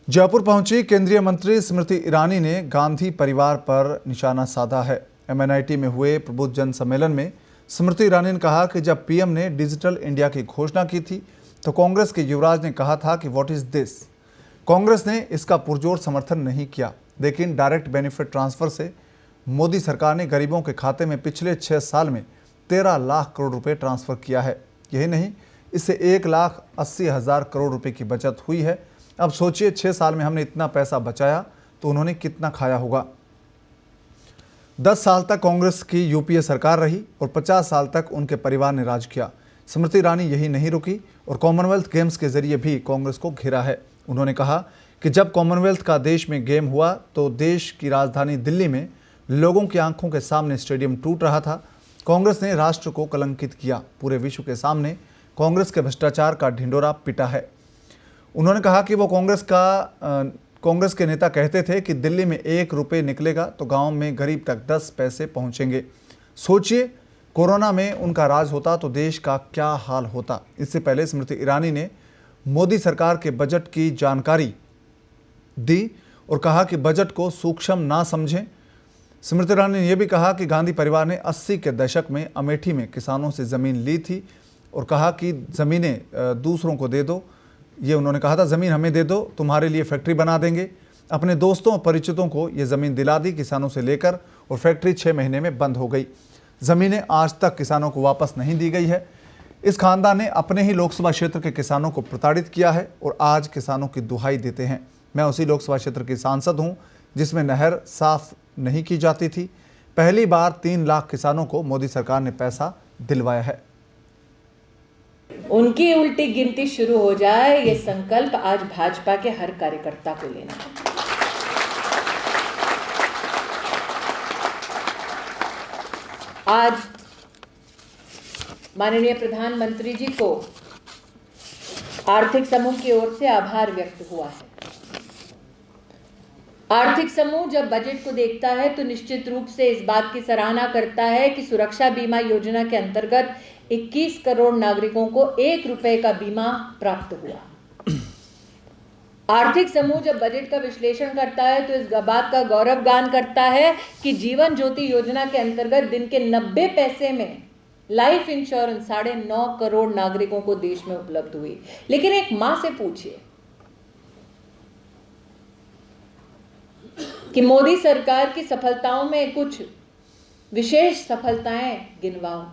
जयपुर पहुंची केंद्रीय मंत्री स्मृति ईरानी ने गांधी परिवार पर निशाना साधा है। MNIT में हुए प्रबुद्ध जन सम्मेलन में स्मृति ईरानी ने कहा कि जब पीएम ने डिजिटल इंडिया की घोषणा की थी तो कांग्रेस के युवराज ने कहा था कि व्हाट इज दिस। कांग्रेस ने इसका पुरजोर समर्थन नहीं किया, लेकिन डायरेक्ट बेनिफिट ट्रांसफर से मोदी सरकार ने गरीबों के खाते में पिछले 6 साल में 13 लाख करोड़ रुपए ट्रांसफर किया है। यही नहीं, इससे 1,80,000 करोड़ रुपए की बचत हुई है। अब सोचिए, 6 साल में हमने इतना पैसा बचाया तो उन्होंने कितना खाया होगा। 10 साल तक कांग्रेस की यूपीए सरकार रही और 50 साल तक उनके परिवार ने राज किया। स्मृति ईरानी यही नहीं रुकी और कॉमनवेल्थ गेम्स के जरिए भी कांग्रेस को घेरा है। उन्होंने कहा कि जब कॉमनवेल्थ का देश में गेम हुआ तो देश की राजधानी दिल्ली में लोगों की आंखों के सामने स्टेडियम टूट रहा था। कांग्रेस ने राष्ट्र को कलंकित किया। पूरे विश्व के सामने कांग्रेस के भ्रष्टाचार का ढिंढोरा पिटा है। उन्होंने कहा कि वो कांग्रेस के नेता कहते थे कि दिल्ली में 1 रुपये निकलेगा तो गांव में गरीब तक 10 पैसे पहुंचेंगे। सोचिए, कोरोना में उनका राज होता तो देश का क्या हाल होता। इससे पहले स्मृति ईरानी ने मोदी सरकार के बजट की जानकारी दी और कहा कि बजट को सूक्ष्म ना समझें। स्मृति ईरानी ने यह भी कहा कि गांधी परिवार ने 80 के दशक में अमेठी में किसानों से ज़मीन ली थी और कहा कि ज़मीनें दूसरों को दे दो। ये उन्होंने कहा था, ज़मीन हमें दे दो, तुम्हारे लिए फैक्ट्री बना देंगे। अपने दोस्तों और परिचितों को ये ज़मीन दिला दी किसानों से लेकर, और फैक्ट्री 6 महीने में बंद हो गई। ज़मीनें आज तक किसानों को वापस नहीं दी गई है। इस खानदान ने अपने ही लोकसभा क्षेत्र के किसानों को प्रताड़ित किया है और आज किसानों की दुहाई देते हैं। मैं उसी लोकसभा क्षेत्र की सांसद हूँ जिसमें नहर साफ नहीं की जाती थी। पहली बार 3 लाख किसानों को मोदी सरकार ने पैसा दिलवाया है। उनकी उल्टी गिनती शुरू हो जाए, ये संकल्प आज भाजपा के हर कार्यकर्ता को लेना है। आज माननीय प्रधानमंत्री जी को आर्थिक समूह की ओर से आभार व्यक्त हुआ है। आर्थिक समूह जब बजट को देखता है तो निश्चित रूप से इस बात की सराहना करता है कि सुरक्षा बीमा योजना के अंतर्गत 21 करोड़ नागरिकों को 1 रुपए का बीमा प्राप्त हुआ। आर्थिक समूह जब बजट का विश्लेषण करता है तो इस बात का गौरव गान करता है कि जीवन ज्योति योजना के अंतर्गत दिन के 90 पैसे में लाइफ इंश्योरेंस 9.5 करोड़ नागरिकों को देश में उपलब्ध हुई। लेकिन एक मां से पूछिए कि मोदी सरकार की सफलताओं में कुछ विशेष सफलताएं गिनवाओ।